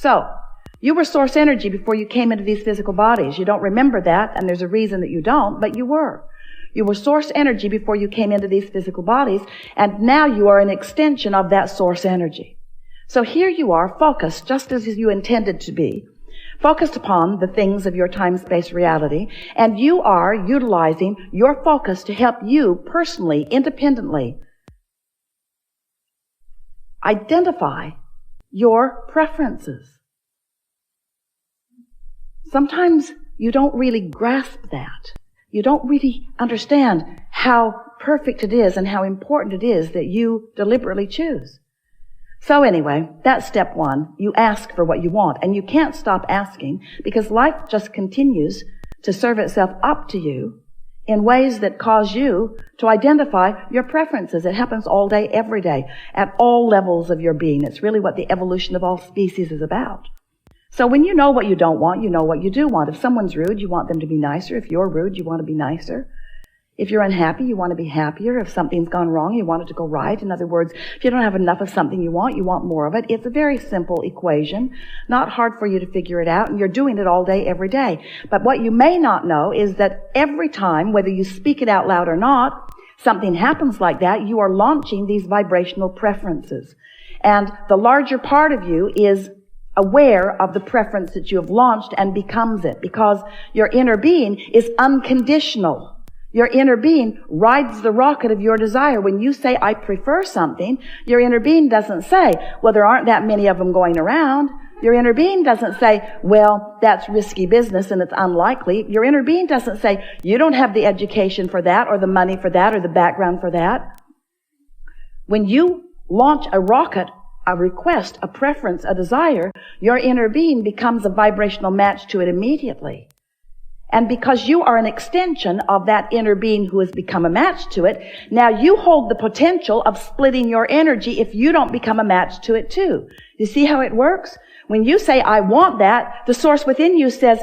So, you were source energy before you came into these physical bodies. You don't remember that, and there's a reason that you don't, but you were. You were source energy before you came into these physical bodies, and now you are an extension of that source energy. So here you are, focused, just as you intended to be, focused upon the things of your time-space reality, and you are utilizing your focus to help you personally, independently, identify your preferences. Sometimes you don't really grasp that. You don't really understand how perfect it is and how important it is that you deliberately choose. So anyway, that's step one. You ask for what you want, and you can't stop asking because life just continues to serve itself up to you in ways that cause you to identify your preferences. It happens all day, every day, at all levels of your being. It's really what the evolution of all species is about. So when you know what you don't want, you know what you do want. If someone's rude, you want them to be nicer. If you're rude, you want to be nicer. If you're unhappy, you want to be happier. If something's gone wrong, you want it to go right. In other words, if you don't have enough of something you want more of it. It's a very simple equation, not hard for you to figure it out, and you're doing it all day, every day. But what you may not know is that every time, whether you speak it out loud or not, something happens like that, you are launching these vibrational preferences. And the larger part of you is aware of the preference that you have launched and becomes it, because your inner being is unconditional. Your inner being rides the rocket of your desire. When you say, I prefer something, your inner being doesn't say, well, there aren't that many of them going around. Your inner being doesn't say, well, that's risky business and it's unlikely. Your inner being doesn't say, you don't have the education for that or the money for that or the background for that. When you launch a rocket, a request, a preference, a desire, your inner being becomes a vibrational match to it immediately. And because you are an extension of that inner being who has become a match to it, now you hold the potential of splitting your energy if you don't become a match to it too. You see how it works? When you say, I want that, the source within you says,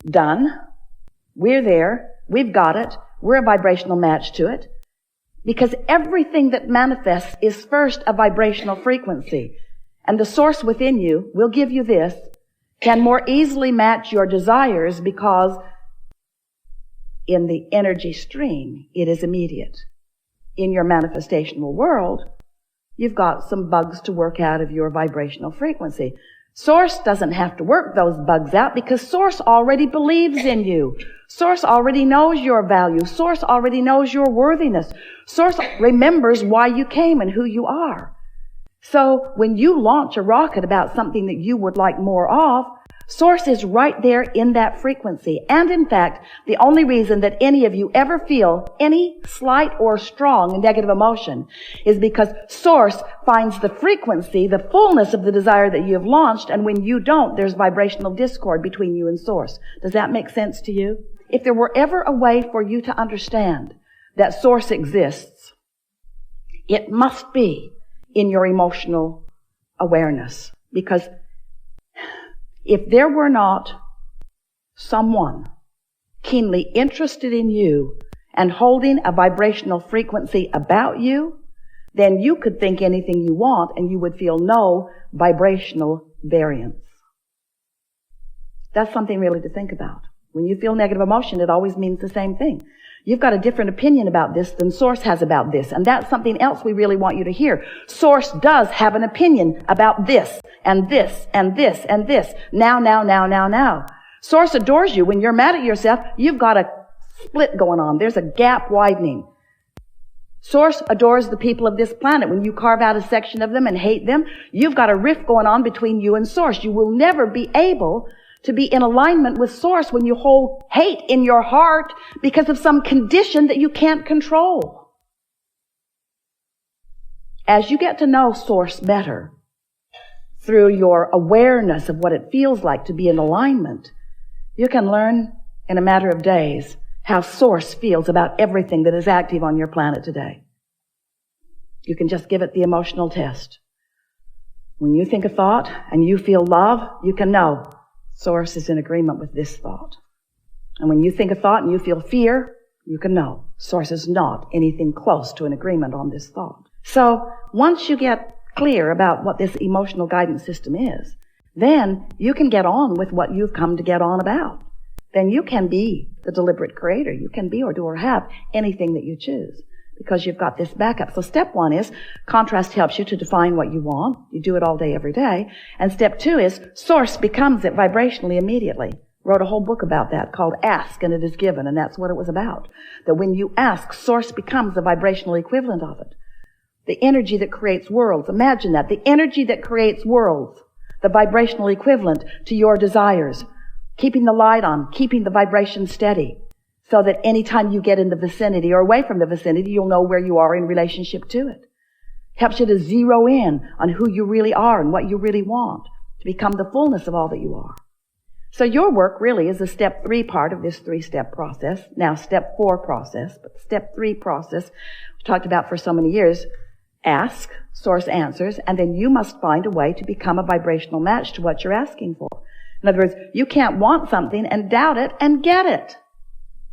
done. We're there. We've got it. We're a vibrational match to it. Because everything that manifests is first a vibrational frequency. And the source within you will give you this, can more easily match your desires because in the energy stream, it is immediate. In your manifestational world, you've got some bugs to work out of your vibrational frequency. Source doesn't have to work those bugs out because Source already believes in you. Source already knows your value. Source already knows your worthiness. Source remembers why you came and who you are. So when you launch a rocket about something that you would like more of, Source is right there in that frequency. And in fact, the only reason that any of you ever feel any slight or strong negative emotion is because Source finds the frequency, the fullness of the desire that you have launched, and when you don't, there's vibrational discord between you and Source. Does that make sense to you? If there were ever a way for you to understand that Source exists, it must be in your emotional awareness. Because if there were not someone keenly interested in you and holding a vibrational frequency about you, then you could think anything you want and you would feel no vibrational variance. That's something really to think about. When you feel negative emotion, it always means the same thing. You've got a different opinion about this than Source has about this. And that's something else we really want you to hear. Source does have an opinion about this, and this, and this, and this. Now. Source adores you. When you're mad at yourself, you've got a split going on. There's a gap widening. Source adores the people of this planet. When you carve out a section of them and hate them, you've got a rift going on between you and Source. You will never be able to be in alignment with Source when you hold hate in your heart because of some condition that you can't control. As you get to know Source better through your awareness of what it feels like to be in alignment, you can learn in a matter of days how Source feels about everything that is active on your planet today. You can just give it the emotional test. When you think a thought and you feel love, you can know Source is in agreement with this thought. And when you think a thought and you feel fear, you can know Source is not anything close to an agreement on this thought. So once you get clear about what this emotional guidance system is, then you can get on with what you've come to get on about. Then you can be the deliberate creator. You can be or do or have anything that you choose because you've got this backup. So step 1 is contrast helps you to define what you want. You do it all day, every day. And step 2 is source becomes it vibrationally immediately. Wrote a whole book about that called Ask and It Is Given, and that's what it was about. That when you ask, source becomes the vibrational equivalent of it. The energy that creates worlds. Imagine that. The energy that creates worlds. The vibrational equivalent to your desires. Keeping the light on, keeping the vibration steady, so that anytime you get in the vicinity or away from the vicinity, you'll know where you are in relationship to it. Helps you to zero in on who you really are and what you really want, to become the fullness of all that you are. So your work really is the step 3 part of this 3-step process. Now step 4 process, but step 3 process, we talked about for so many years, ask, source answers, and then you must find a way to become a vibrational match to what you're asking for. In other words, you can't want something and doubt it and get it.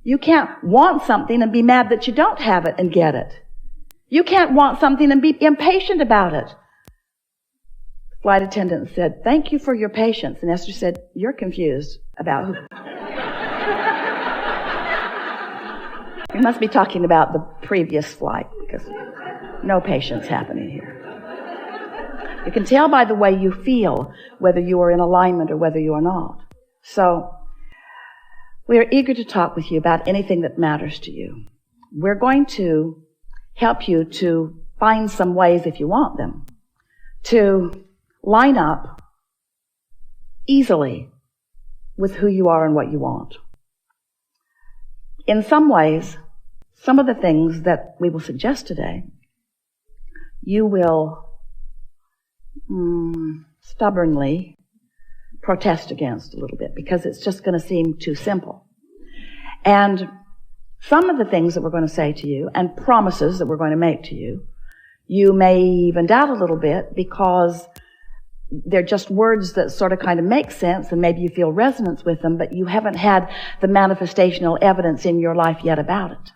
You can't want something and be mad that you don't have it and get it. You can't want something and be impatient about it. The flight attendant said, "Thank you for your patience." And Esther said, "You're confused about who." You must be talking about the previous flight because no patience happening here. You can tell by the way you feel whether you are in alignment or whether you are not. So, we are eager to talk with you about anything that matters to you. We're going to help you to find some ways, if you want them, to line up easily with who you are and what you want. In some ways, some of the things that we will suggest today, you will stubbornly protest against a little bit because it's just going to seem too simple. And some of the things that we're going to say to you and promises that we're going to make to you, you may even doubt a little bit because they're just words that sort of kind of make sense and maybe you feel resonance with them, but you haven't had the manifestational evidence in your life yet about it.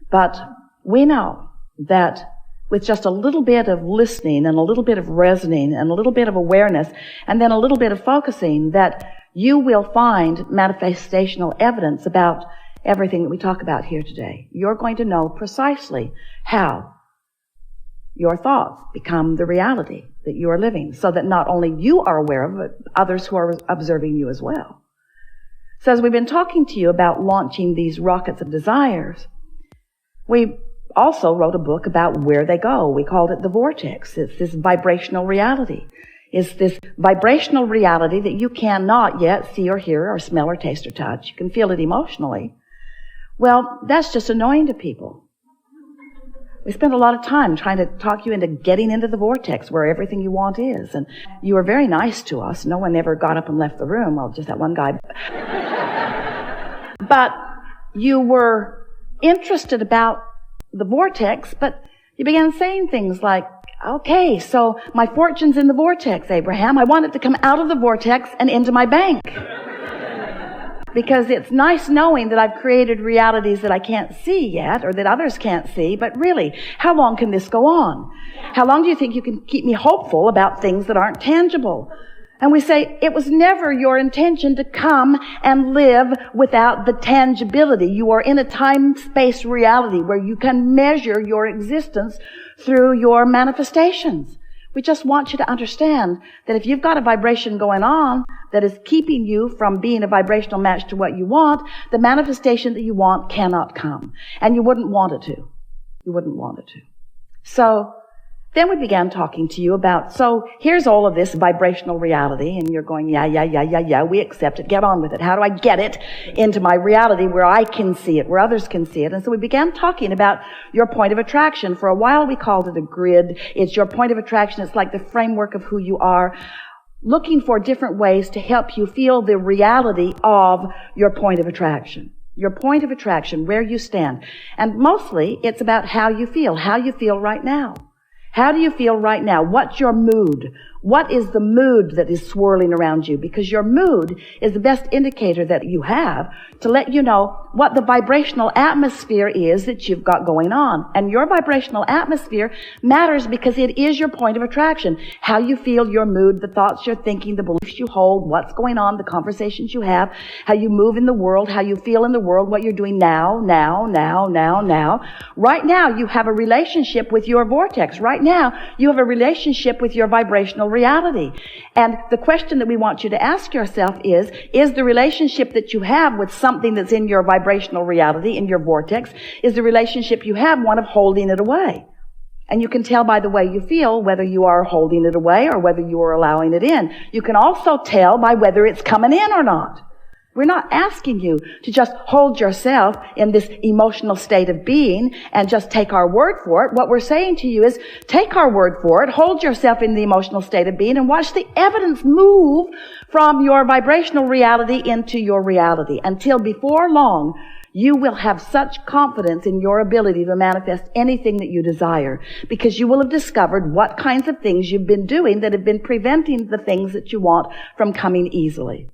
But we know that with just a little bit of listening and a little bit of resonating and a little bit of awareness and then a little bit of focusing, that you will find manifestational evidence about everything that we talk about here today. You're going to know precisely how your thoughts become the reality that you are living, so that not only you are aware of it, but others who are observing you as well. So as we've been talking to you about launching these rockets of desires, we also wrote a book about where they go. We called it The Vortex. It's this vibrational reality. It's this vibrational reality that you cannot yet see or hear or smell or taste or touch. You can feel it emotionally. Well, that's just annoying to people. We spent a lot of time trying to talk you into getting into the vortex where everything you want is. And you were very nice to us. No one ever got up and left the room. Well, just that one guy. But you were interested about the vortex, but you began saying things like, "Okay, so my fortune's in the vortex, Abraham. I want it to come out of the vortex and into my bank. Because it's nice knowing that I've created realities that I can't see yet or that others can't see, but really, how long can this go on? How long do you think you can keep me hopeful about things that aren't tangible?" And we say, it was never your intention to come and live without the tangibility. You are in a time-space reality where you can measure your existence through your manifestations. We just want you to understand that if you've got a vibration going on that is keeping you from being a vibrational match to what you want, the manifestation that you want cannot come. And you wouldn't want it to. You wouldn't want it to. So then we began talking to you about, so here's all of this vibrational reality, and you're going, yeah, we accept it, get on with it. How do I get it into my reality where I can see it, where others can see it? And so we began talking about your point of attraction. For a while we called it a grid. It's your point of attraction. It's like the framework of who you are, looking for different ways to help you feel the reality of your point of attraction. Your point of attraction, where you stand. And mostly it's about how you feel right now. How do you feel right now? What's your mood? What is the mood that is swirling around you? Because your mood is the best indicator that you have to let you know what the vibrational atmosphere is that you've got going on. And your vibrational atmosphere matters because it is your point of attraction. How you feel, your mood, the thoughts you're thinking, the beliefs you hold, what's going on, the conversations you have, how you move in the world, how you feel in the world, what you're doing now. Right now, you have a relationship with your vortex. Right now, you have a relationship with your vibrational reality. And the question that we want you to ask yourself is the relationship that you have with something that's in your vibrational reality, in your vortex, is the relationship you have one of holding it away? And you can tell by the way you feel whether you are holding it away or whether you are allowing it in. You can also tell by whether it's coming in or not. We're not asking you to just hold yourself in this emotional state of being and just take our word for it. What we're saying to you is take our word for it, hold yourself in the emotional state of being, and watch the evidence move from your vibrational reality into your reality until before long you will have such confidence in your ability to manifest anything that you desire, because you will have discovered what kinds of things you've been doing that have been preventing the things that you want from coming easily.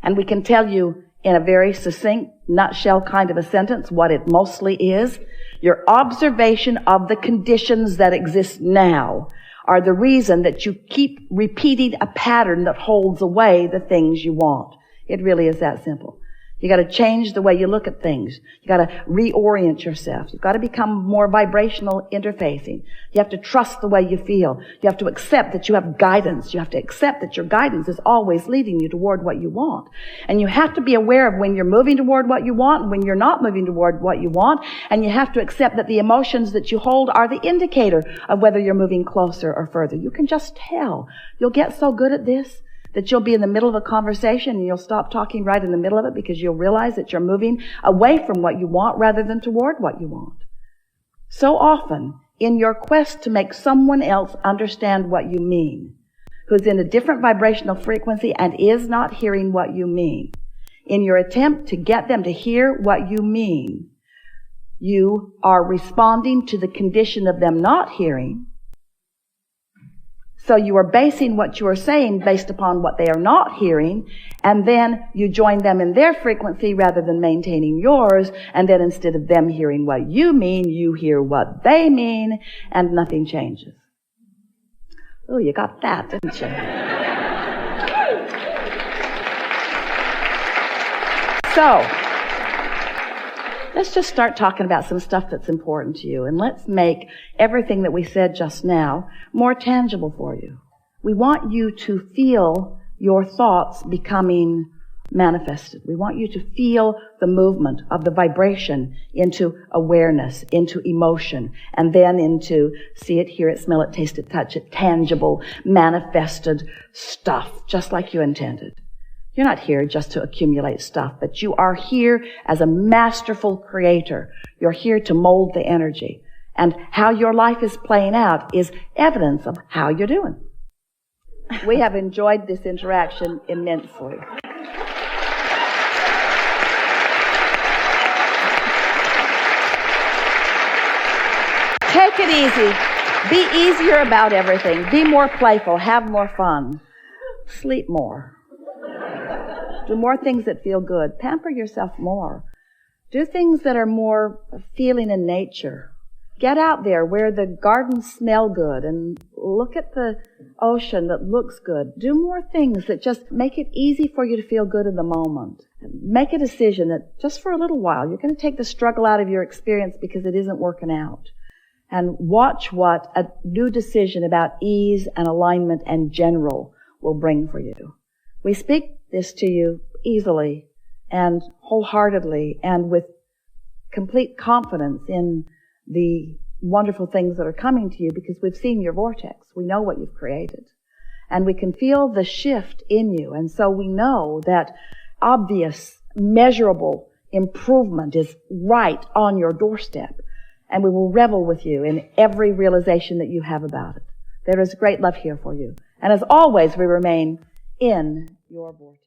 And we can tell you in a very succinct, nutshell kind of a sentence what it mostly is. Your observation of the conditions that exist now are the reason that you keep repeating a pattern that holds away the things you want. It really is that simple. You got to change the way you look at things. You got to reorient yourself. You've got to become more vibrational interfacing. You have to trust the way you feel. You have to accept that you have guidance. You have to accept that your guidance is always leading you toward what you want. And you have to be aware of when you're moving toward what you want and when you're not moving toward what you want. And you have to accept that the emotions that you hold are the indicator of whether you're moving closer or further. You can just tell. You'll get so good at this that you'll be in the middle of a conversation and you'll stop talking right in the middle of it because you'll realize that you're moving away from what you want rather than toward what you want. So often, in your quest to make someone else understand what you mean, who's in a different vibrational frequency and is not hearing what you mean, in your attempt to get them to hear what you mean, you are responding to the condition of them not hearing. So you are basing what you are saying based upon what they are not hearing, and then you join them in their frequency rather than maintaining yours, and then instead of them hearing what you mean, you hear what they mean, and nothing changes. Oh, you got that, didn't you? So, let's just start talking about some stuff that's important to you, and let's make everything that we said just now more tangible for you. We want you to feel your thoughts becoming manifested. We want you to feel the movement of the vibration into awareness, into emotion, and then into see it, hear it, smell it, taste it, touch it, tangible, manifested stuff, just like you intended. You're not here just to accumulate stuff, but you are here as a masterful creator. You're here to mold the energy. And how your life is playing out is evidence of how you're doing. We have enjoyed this interaction immensely. Take it easy. Be easier about everything. Be more playful. Have more fun. Sleep more. Do more things that feel good. Pamper yourself more. Do things that are more feeling in nature. Get out there where the gardens smell good and look at the ocean that looks good. Do more things that just make it easy for you to feel good in the moment. Make a decision that just for a little while, you're going to take the struggle out of your experience because it isn't working out. And watch what a new decision about ease and alignment and general will bring for you. We speak this to you easily and wholeheartedly and with complete confidence in the wonderful things that are coming to you because we've seen your vortex. We know what you've created. And we can feel the shift in you. And so we know that obvious, measurable improvement is right on your doorstep. And we will revel with you in every realization that you have about it. There is great love here for you. And as always, we remain in your vortex.